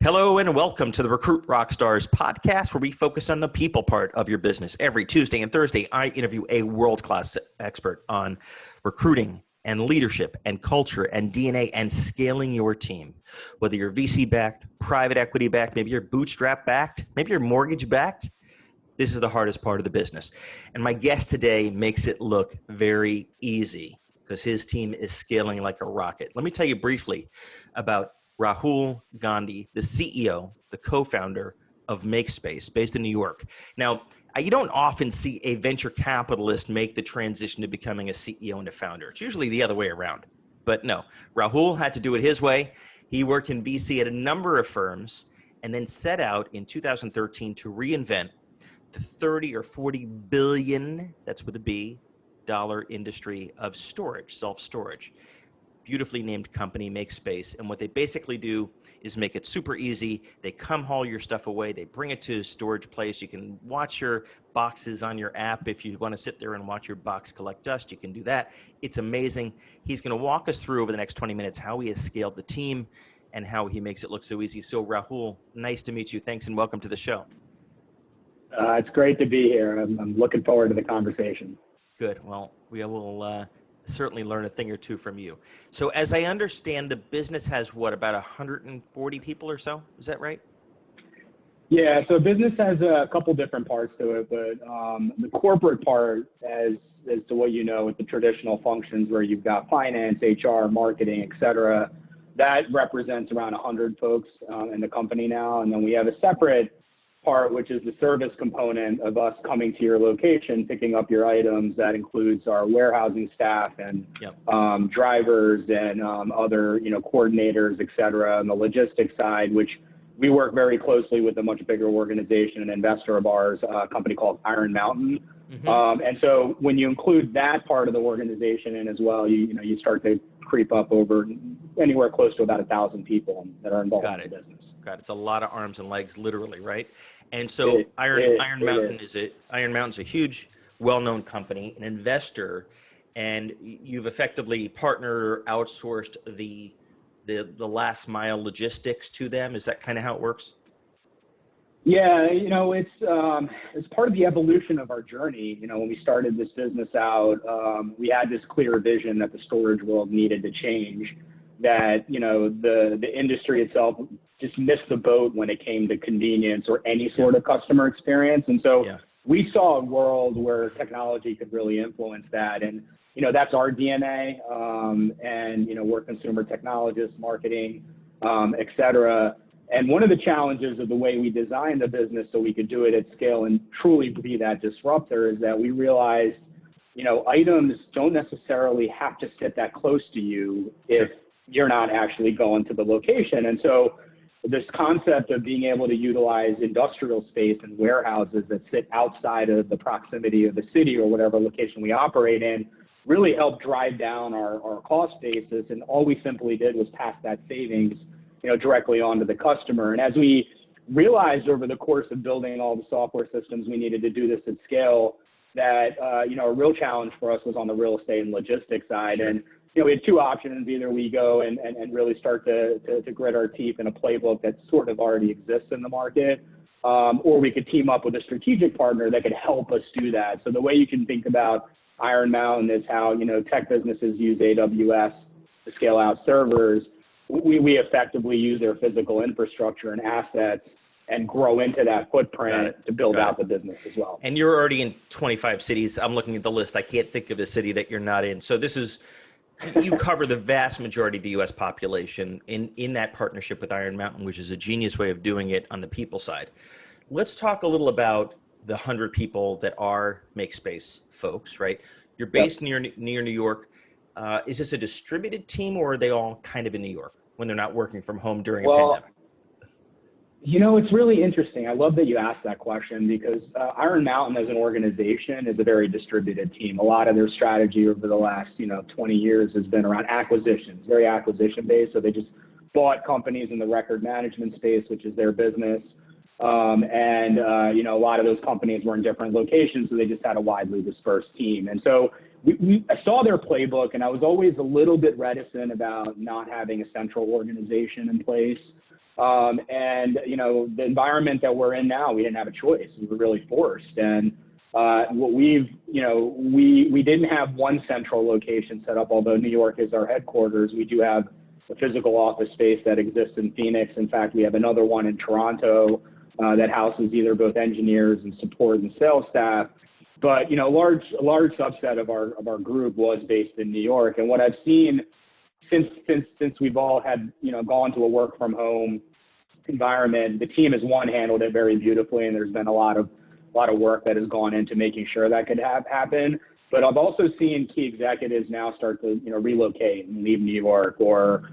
Hello and welcome to the Recruit Rockstars podcast, where we focus on the people part of your business. Every Tuesday and Thursday, I interview a world-class expert on recruiting and leadership and culture and DNA and scaling your team. Whether you're VC-backed, private equity-backed, maybe you're bootstrap-backed, maybe you're mortgage-backed, this is the hardest part of the business. And my guest today makes it look very easy because his team is scaling like a rocket. Let me tell you briefly about Rahul Gandhi, the CEO, the co-founder of MakeSpace, based in New York. Now, you don't often see a venture capitalist make the transition to becoming a CEO and a founder. It's usually the other way around. But no, Rahul had to do it his way. He worked in VC at a number of firms and then set out in 2013 to reinvent the 30 or 40 billion, that's with a B, dollar industry of storage, self-storage. Beautifully named company, MakeSpace. And what they basically do is make it super easy. They come haul your stuff away. They bring it to a storage place. You can watch your boxes on your app. If you want to sit there and watch your box collect dust, you can do that. It's amazing. He's going to walk us through over the next 20 minutes how he has scaled the team and how he makes it look so easy. So Rahul, nice to meet you. Thanks and welcome to the show. It's great to be here. I'm looking forward to the conversation. Good. Well, we will certainly learn a thing or two from you. So as I understand, the business has what, about 140 people or so? Is that right? Yeah, so business has a couple different parts to it, but the corporate part, as to what you know, with the traditional functions where you've got finance, HR, marketing, et cetera, that represents around 100 folks in the company now. And then we have a separate part, which is the service component of us coming to your location, picking up your items. That includes our warehousing staff and drivers and other, coordinators, et cetera, and the logistics side, which we work very closely with a much bigger organization, an investor of ours, a company called Iron Mountain. Mm-hmm. And so when you include that part of the organization in as well, you start to creep up over anywhere close to about 1,000 people that are involved in the business. God, it's a lot of arms and legs, literally, right? And so Iron Mountain's a huge, well-known company, an investor, and you've effectively partnered or outsourced the last mile logistics to them. Is that kind of how it works? Yeah, it's part of the evolution of our journey. When we started this business out, we had this clear vision that the storage world needed to change, that, the industry itself just missed the boat when it came to convenience or any sort of customer experience. And so we saw a world where technology could really influence that. And, that's our DNA. And, we're consumer technologists, marketing, et cetera. And one of the challenges of the way we designed the business so we could do it at scale and truly be that disruptor is that we realized, items don't necessarily have to sit that close to you if you're not actually going to the location. And so this concept of being able to utilize industrial space and warehouses that sit outside of the proximity of the city or whatever location we operate in really helped drive down our cost basis. And all we simply did was pass that savings, directly onto the customer. And as we realized over the course of building all the software systems we needed to do this at scale, that, a real challenge for us was on the real estate and logistics side. And we had two options. Either we go and really start to grit our teeth in a playbook that sort of already exists in the market, or we could team up with a strategic partner that could help us do that. So the way you can think about Iron Mountain is how, tech businesses use AWS to scale out servers. We effectively use their physical infrastructure and assets and grow into that footprint to build out the business as well. And you're already in 25 cities. I'm looking at the list. I can't think of a city that you're not in. So you cover the vast majority of the U.S. population in that partnership with Iron Mountain, which is a genius way of doing it on the people side. Let's talk a little about the 100 people that are MakeSpace folks, right? You're based near New York. Is this a distributed team, or are they all kind of in New York when they're not working from home during a pandemic? It's really interesting. I love that you asked that question because Iron Mountain as an organization is a very distributed team. A lot of their strategy over the last, 20 years has been around acquisitions, very acquisition based. So they just bought companies in the record management space, which is their business. A lot of those companies were in different locations, so they just had a widely dispersed team. And so I saw their playbook, and I was always a little bit reticent about not having a central organization in place. And, the environment that we're in now, we didn't have a choice. We were really forced. And what we didn't have one central location set up, although New York is our headquarters. We do have a physical office space that exists in Phoenix. In fact, we have another one in Toronto that houses either both engineers and support and sales staff. But, a large subset of our group was based in New York. And what I've seen since we've all had, gone to a work from home environment, the team has handled it very beautifully. And there's been a lot of work that has gone into making sure that could happen. But I've also seen key executives now start to, relocate and leave New York, or,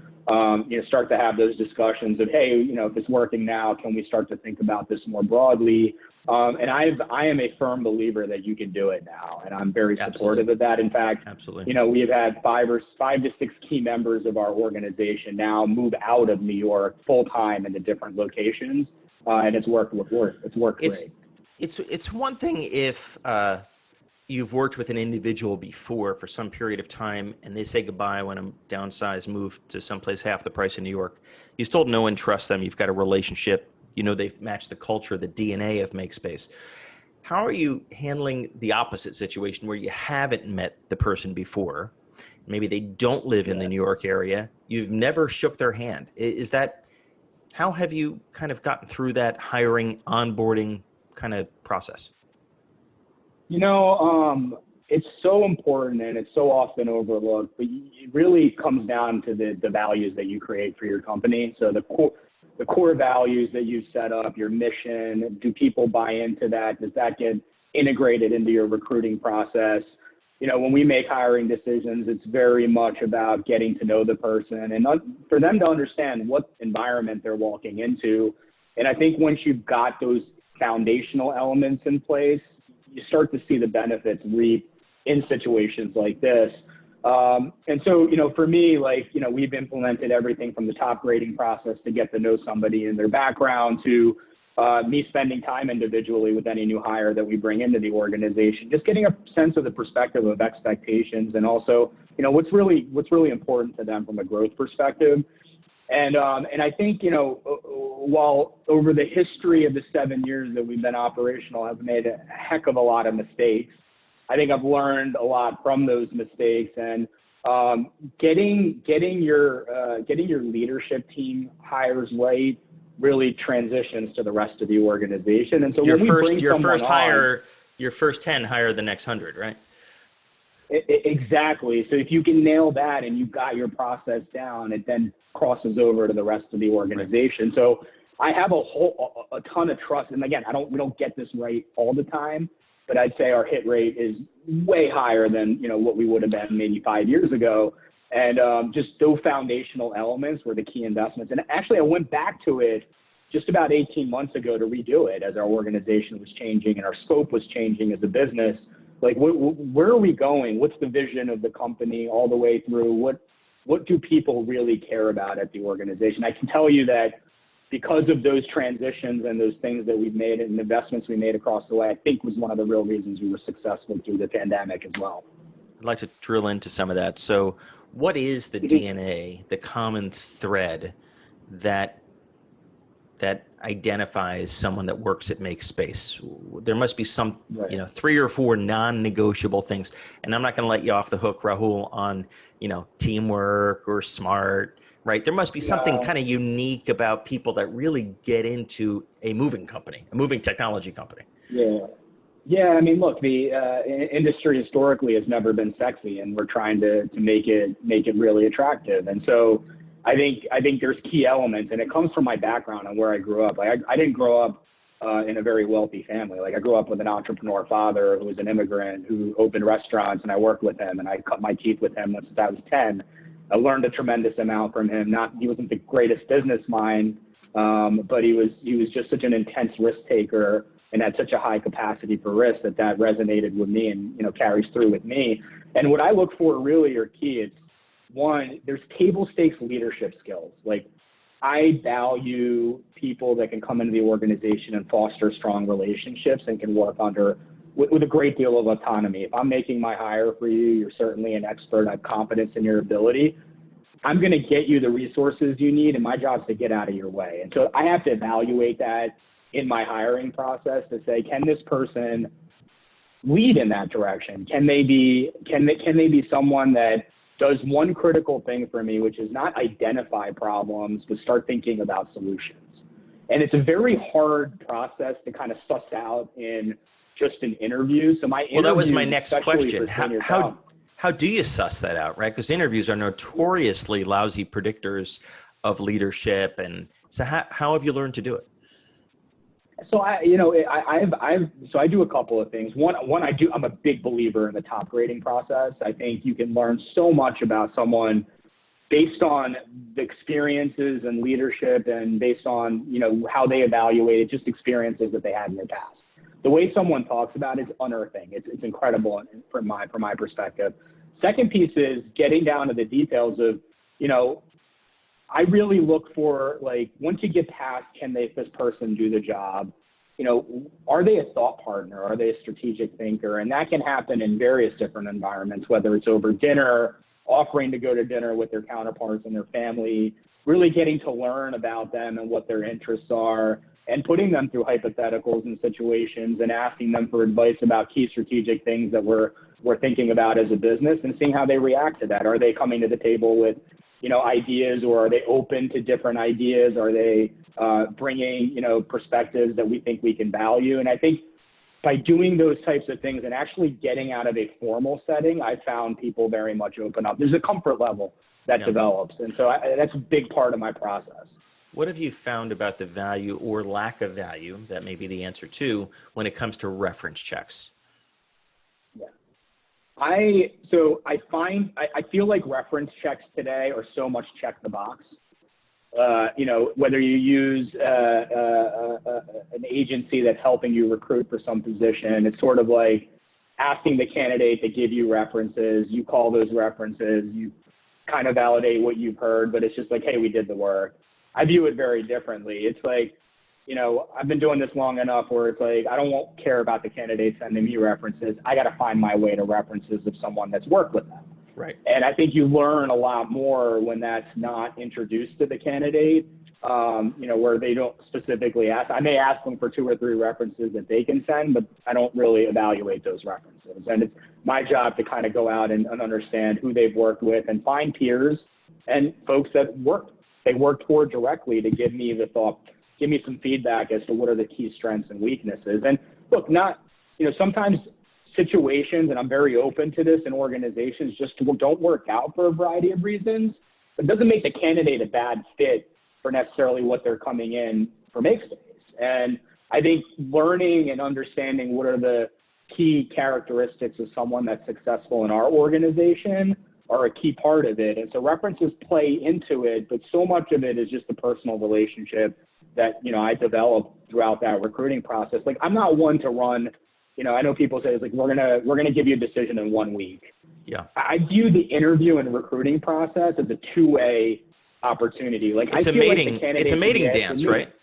start to have those discussions of, hey, if it's working now, can we start to think about this more broadly? And I am a firm believer that you can do it now, and I'm very supportive of that. In fact, we have had five to six key members of our organization now move out of New York full time into different locations, and it's worked great. It's one thing if you've worked with an individual before for some period of time and they say goodbye when I'm downsized, moved to someplace half the price in New York. You still know and trust them. You've got a relationship. They've matched the culture, the DNA of MakeSpace. How are you handling the opposite situation where you haven't met the person before? Maybe they don't live in the New York area. You've never shook their hand. How have you kind of gotten through that hiring, onboarding kind of process? It's so important and it's so often overlooked, but it really comes down to the values that you create for your company. So the core values that you set up, your mission, do people buy into that? Does that get integrated into your recruiting process? When we make hiring decisions, it's very much about getting to know the person and for them to understand what environment they're walking into. And I think once you've got those foundational elements in place, you start to see the benefits reap in situations like this. And so, for me, we've implemented everything from the top grading process to get to know somebody and their background to me spending time individually with any new hire that we bring into the organization, just getting a sense of the perspective of expectations and also, what's really important to them from a growth perspective. And I think, while over the history of the 7 years that we've been operational, I've made a heck of a lot of mistakes. I think I've learned a lot from those mistakes, and getting your leadership team hires right really transitions to the rest of the organization. And so your first 10 hire the next 100, right? Exactly. So if you can nail that and you've got your process down, it then crosses over to the rest of the organization. Right. So I have a ton of trust. And again, we don't get this right all the time, but I'd say our hit rate is way higher than, what we would have been maybe 5 years ago. And just those foundational elements were the key investments. And actually I went back to it just about 18 months ago to redo it as our organization was changing and our scope was changing as a business. Like, where are we going? What's the vision of the company all the way through? What do people really care about at the organization? I can tell you that because of those transitions and those things that we've made and investments we made across the way, I think was one of the real reasons we were successful through the pandemic as well. I'd like to drill into some of that. So what is the DNA, the common thread that identifies someone that works at MakeSpace? There must be some, right. 3 or 4 non-negotiable things. And I'm not going to let you off the hook, Rahul, on, teamwork or smart, right? There must be something kind of unique about people that really get into a moving technology company. Yeah. Yeah. I mean, look, the industry historically has never been sexy, and we're trying to make it really attractive. And so I think there's key elements, and it comes from my background and where I grew up. Like, I didn't grow up in a very wealthy family. Like, I grew up with an entrepreneur father who was an immigrant who opened restaurants, and I worked with him, and I cut my teeth with him since I was 10. I learned a tremendous amount from him. He wasn't the greatest business mind, but he was just such an intense risk taker and had such a high capacity for risk that resonated with me and carries through with me. And what I look for really are key. It's one, there's table stakes leadership skills. Like, I value people that can come into the organization and foster strong relationships and can work with a great deal of autonomy. If I'm making my hire for you, you're certainly an expert. I have confidence in your ability. I'm going to get you the resources you need, and my job is to get out of your way. And so I have to evaluate that in my hiring process to say, can this person lead in that direction? Can they be someone that does one critical thing for me, which is not identify problems, but start thinking about solutions? And it's a very hard process to kind of suss out in just an interview. So that was my next question. How do you suss that out, right? Because interviews are notoriously lousy predictors of leadership. And so how have you learned to do it? So I do a couple of things. I'm a big believer in the top grading process. I think you can learn so much about someone based on the experiences and leadership, and based on, how they evaluated just experiences that they had in their past. The way someone talks about it is unearthing. It's incredible from my perspective. Second piece is getting down to the details of, I really look for, like, once you get past, can this person do the job? Are they a thought partner? Are they a strategic thinker? And that can happen in various different environments, whether it's over dinner, offering to go to dinner with their counterparts and their family, really getting to learn about them and what their interests are, and putting them through hypotheticals and situations and asking them for advice about key strategic things that we're thinking about as a business, and seeing how they react to that. Are they coming to the table with, ideas, or are they open to different ideas? Are they bringing, perspectives that we think we can value? And I think by doing those types of things and actually getting out of a formal setting, I found people very much open up. There's a comfort level that develops. And so that's a big part of my process. What have you found about the value or lack of value, that may be the answer to, when it comes to reference checks? Yeah. I feel like reference checks today are so much check the box. Whether you use an agency that's helping you recruit for some position, it's sort of like asking the candidate to give you references. You call those references, you kind of validate what you've heard, but it's just like, hey, we did the work. I view it very differently. It's like, I've been doing this long enough where it's like, I don't care about the candidate sending me references. I got to find my way to references of someone that's worked with them. Right. And I think you learn a lot more when that's not introduced to the candidate, where they don't specifically ask. I may ask them for 2 or 3 references that they can send, but I don't really evaluate those references. And it's my job to kind of go out and understand who they've worked with and find peers and folks that they worked for directly to give me some feedback as to what are the key strengths and weaknesses. And look, sometimes situations, and I'm very open to this in organizations, just don't work out for a variety of reasons. It doesn't make the candidate a bad fit for necessarily what they're coming in for MakeSpace. And I think learning and understanding what are the key characteristics of someone that's successful in our organization are a key part of it. And so references play into it, but so much of it is just the personal relationship that, I developed throughout that recruiting process. Like, I'm not one to run, I know people say it's like, we're going to give you a decision in 1 week. Yeah. I view the interview and recruiting process as a two-way opportunity. Like, it's a mating dance, right?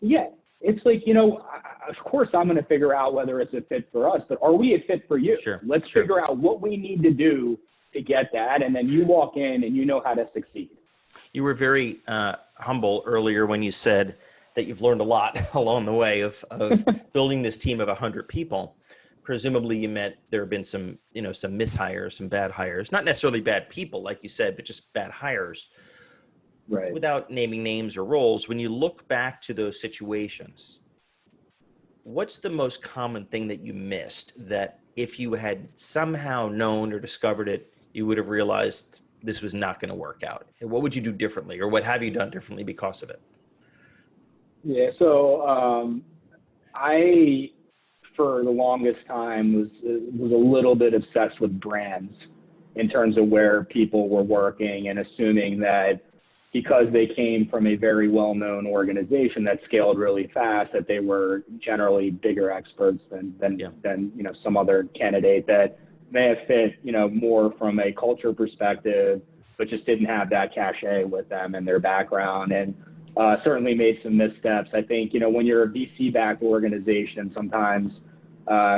Yeah. It's like, of course I'm going to figure out whether it's a fit for us, but are we a fit for you? Sure. Let's figure out what we need to do to get that. And then you walk in and you know how to succeed. You were very humble earlier when you said that you've learned a lot along the way of building this team of 100 people. Presumably you meant there have been some mishires, some bad hires, not necessarily bad people, like you said, but just bad hires. Right. Without naming names or roles, when you look back to those situations, what's the most common thing that you missed that if you had somehow known or discovered it, you would have realized this was not going to work out? What would you do differently, or what have you done differently because of it? Yeah, so I, for the longest time, was a little bit obsessed with brands in terms of where people were working, and assuming that because they came from a very well-known organization that scaled really fast, that they were generally bigger experts than some other candidate that may have fit more from a culture perspective, but just didn't have that cachet with them and their background, and certainly made some missteps. I think when you're a VC-backed organization, sometimes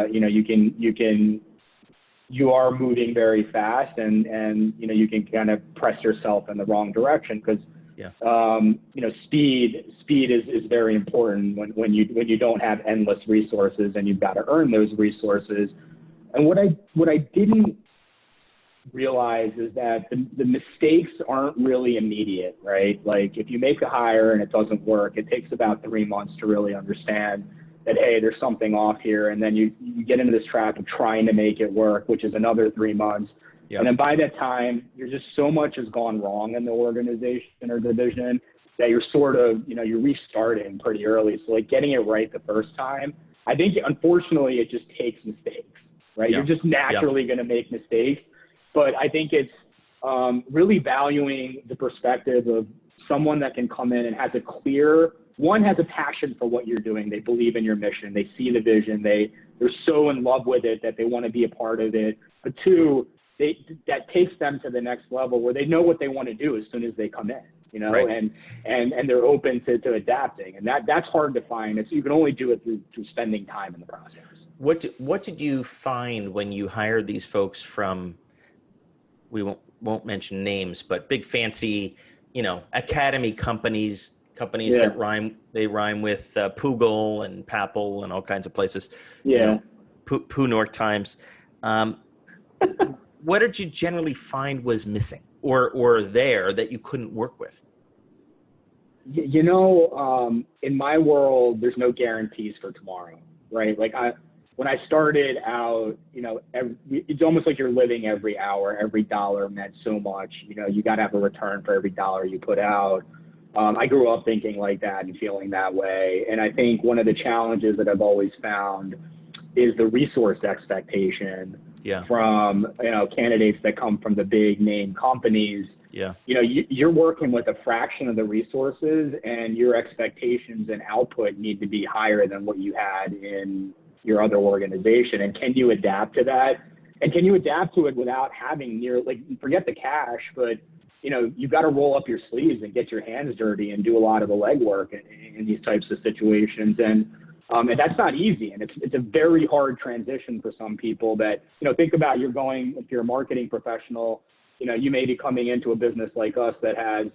you can you are moving very fast, and you know, you can kind of press yourself in the wrong direction because Yeah. you know, speed is very important when you don't have endless resources and you've got to earn those resources. And what I didn't realize is that the mistakes aren't really immediate, right? Like if you make a hire and it doesn't work, it takes about 3 months to really understand that, hey, there's something off here. And then you get into this trap of trying to make it work, which is another 3 months. Yep. And then by that time, there's just so much has gone wrong in the organization or division that you're sort of, you know, you're restarting pretty early. So like getting it right the first time, I think unfortunately it just takes mistakes, right? Yeah. You're just naturally going to make mistakes. But I think it's really valuing the perspective of someone that can come in and has a clear, one has a passion for what you're doing. They believe in your mission. They see the vision. They're so in love with it that they want to be a part of it. But two, that takes them to the next level where they know what they want to do as soon as they come in, you know, right. and they're open to adapting. And that's hard to find. You can only do it through spending time in the process. What did you find when you hired these folks from, we won't mention names, but big fancy, you know, academy companies that rhyme with Poogle and Papple and all kinds of places. Yeah. You know, Poo North Times. What did you generally find was missing or there that you couldn't work with? You know, in my world, there's no guarantees for tomorrow, right? Like when I started out, you know, it's almost like you're living every hour. Every dollar meant so much. You know, you got to have a return for every dollar you put out. I grew up thinking like that and feeling that way. And I think one of the challenges that I've always found is the resource expectation from, you know, candidates that come from the big name companies. Yeah. You know, you're working with a fraction of the resources, and your expectations and output need to be higher than what you had in your other organization. And can you adapt to that? And can you adapt to it without having forget the cash, but you know, you've got to roll up your sleeves and get your hands dirty and do a lot of the legwork in these types of situations. And that's not easy. And it's a very hard transition for some people that, you know, think about if you're a marketing professional, you know, you may be coming into a business like us that has,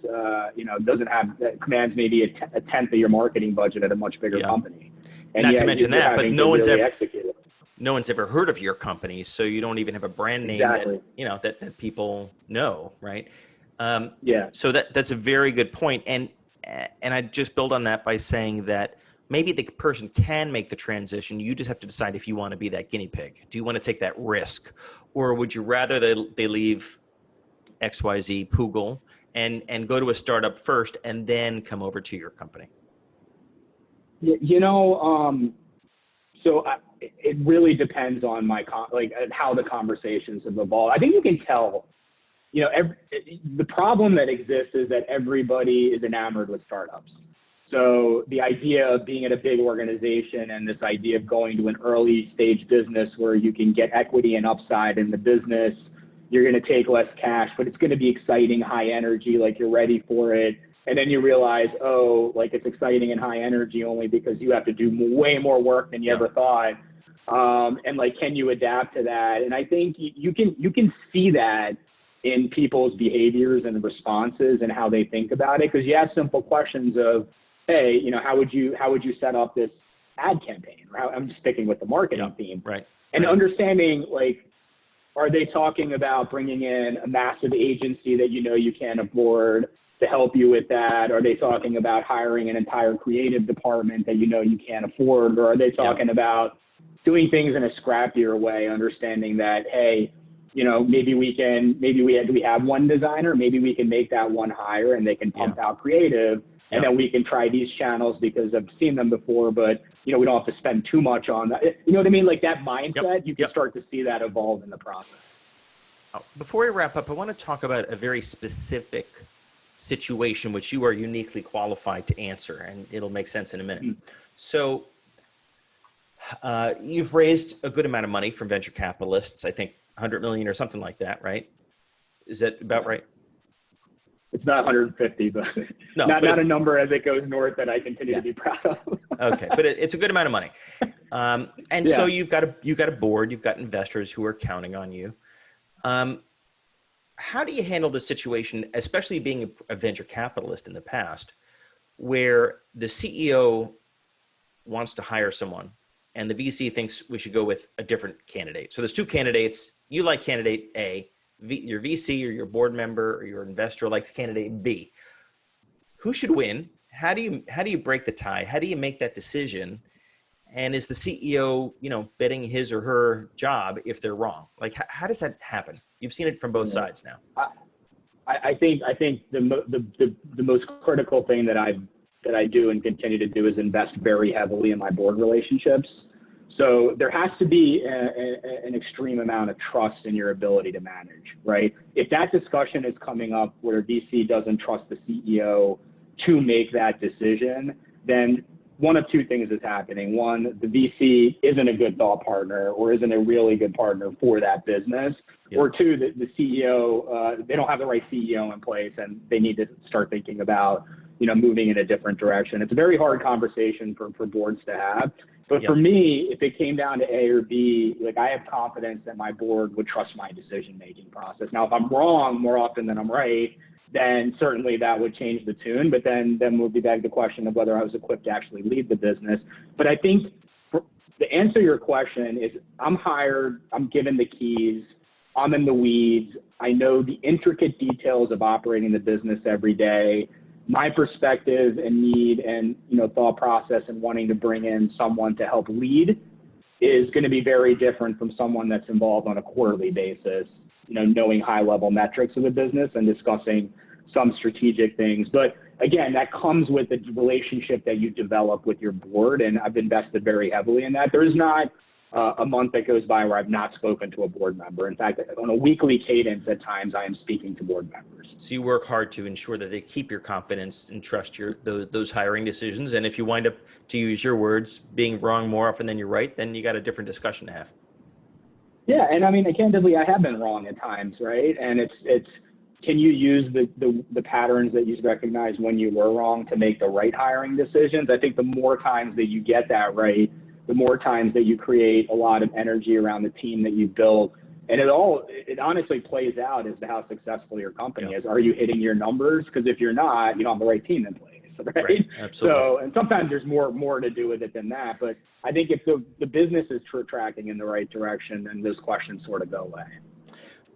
you know, that commands maybe a tenth of your marketing budget at a much bigger company. And not to mention that, but no one's ever heard of your company. So you don't even have a brand name that, you know, that people know. Right. So that's a very good point. And I just build on that by saying that maybe the person can make the transition. You just have to decide if you want to be that guinea pig. Do you want to take that risk, or would you rather they leave XYZ Poogle and go to a startup first and then come over to your company? You know, it really depends on how the conversations have evolved. I think you can tell, you know, the problem that exists is that everybody is enamored with startups. So the idea of being at a big organization and this idea of going to an early stage business where you can get equity and upside in the business, you're going to take less cash, but it's going to be exciting, high energy, like you're ready for it. And then you realize, oh, like it's exciting and high energy only because you have to do way more work than you ever thought. And like, can you adapt to that? And I think you can see that in people's behaviors and responses and how they think about it. Because you ask simple questions of, hey, you know, how would you set up this ad campaign? Or I'm just sticking with the marketing theme. Right. And understanding, like, are they talking about bringing in a massive agency that you know you can't afford to help you with that? Are they talking about hiring an entire creative department that you know you can't afford? Or are they talking about doing things in a scrappier way, understanding that, hey, you know, maybe we have one designer, maybe we can make that one hire and they can pump out creative, and then we can try these channels because I've seen them before, but you know, we don't have to spend too much on that. You know what I mean? Like that mindset, you can start to see that evolve in the process. Before we wrap up, I want to talk about a very specific situation which you are uniquely qualified to answer, and it'll make sense in a minute. So you've raised a good amount of money from venture capitalists, I think 100 million or something like that, right? Is that about right? It's not 150, but No, not a number as it goes north that I continue Yeah. to be proud of. Okay, but it's a good amount of money. And Yeah. so you've got a board, you've got investors who are counting on you. How do you handle the situation, especially being a venture capitalist in the past, where the CEO wants to hire someone and the VC thinks we should go with a different candidate? So there's two candidates. You like candidate A, your VC or your board member or your investor likes candidate B. Who should win? How do you break the tie? How do you make that decision? And is the CEO, betting his or her job if they're wrong? Like, how does that happen? You've seen it from both sides now. I think the most critical thing that I do and continue to do is invest very heavily in my board relationships. So there has to be an extreme amount of trust in your ability to manage, right? If that discussion is coming up where VC doesn't trust the CEO to make that decision, then one of two things is happening. One, the VC isn't a good thought partner or isn't a really good partner for that business. Yeah. Or two, the CEO, they don't have the right CEO in place and they need to start thinking about, moving in a different direction. It's a very hard conversation for boards to have. But for me, if it came down to A or B, I have confidence that my board would trust my decision-making process. Now, if I'm wrong more often than I'm right, then certainly that would change the tune. But then we'll be back to the question of whether I was equipped to actually lead the business. But I think the answer to your question is I'm hired, I'm given the keys, I'm in the weeds, I know the intricate details of operating the business every day. My perspective and need and thought process and wanting to bring in someone to help lead is going to be very different from someone that's involved on a quarterly basis, knowing high level metrics of the business and discussing some strategic things. But again, that comes with the relationship that you develop with your board, and I've invested very heavily in that. There is not a month that goes by where I've not spoken to a board member. In fact, on a weekly cadence at times, I am speaking to board members. So you work hard to ensure that they keep your confidence and trust those hiring decisions. And if you wind up, to use your words, being wrong more often than you're right, then you got a different discussion to have. Yeah, and I mean, candidly, I have been wrong at times, right? And it's can you use the patterns that you recognize when you were wrong to make the right hiring decisions? I think the more times that you get that right, the more times that you create a lot of energy around the team that you built. And it honestly plays out as to how successful your company is. Are you hitting your numbers? Because if you're not, you don't have the right team in place, right? Absolutely. So, and sometimes there's more to do with it than that. But I think if the business is tracking in the right direction, then those questions sort of go away.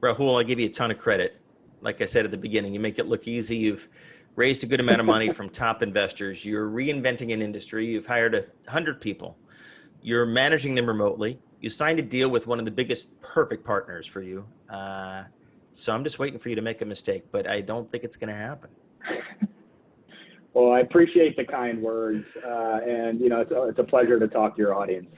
Rahul, I give you a ton of credit. Like I said at the beginning, you make it look easy. You've raised a good amount of money from top investors. You're reinventing an industry. You've hired 100 people. You're managing them remotely. You signed a deal with one of the biggest perfect partners for you. So I'm just waiting for you to make a mistake, but I don't think it's going to happen. Well, I appreciate the kind words. And, it's a pleasure to talk to your audience.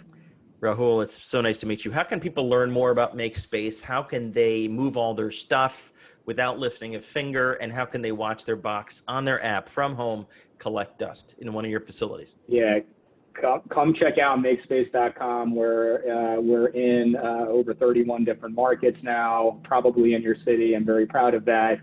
Rahul, it's so nice to meet you. How can people learn more about MakeSpace? How can they move all their stuff without lifting a finger? And how can they watch their box on their app from home collect dust in one of your facilities? Yeah. Come check out MakeSpace.com. We're in over 31 different markets now, probably in your city. I'm very proud of that.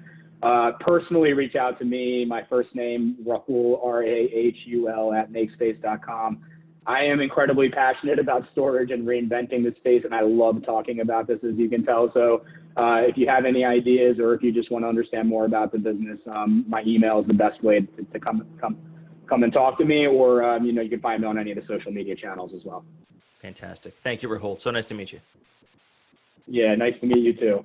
Personally, reach out to me. My first name, Rahul, Rahul, at MakeSpace.com. I am incredibly passionate about storage and reinventing the space, and I love talking about this, as you can tell. So if you have any ideas or if you just want to understand more about the business, my email is the best way to come and talk to me, or you can find me on any of the social media channels as well. Fantastic. Thank you, Rahul. So nice to meet you. Yeah, nice to meet you too.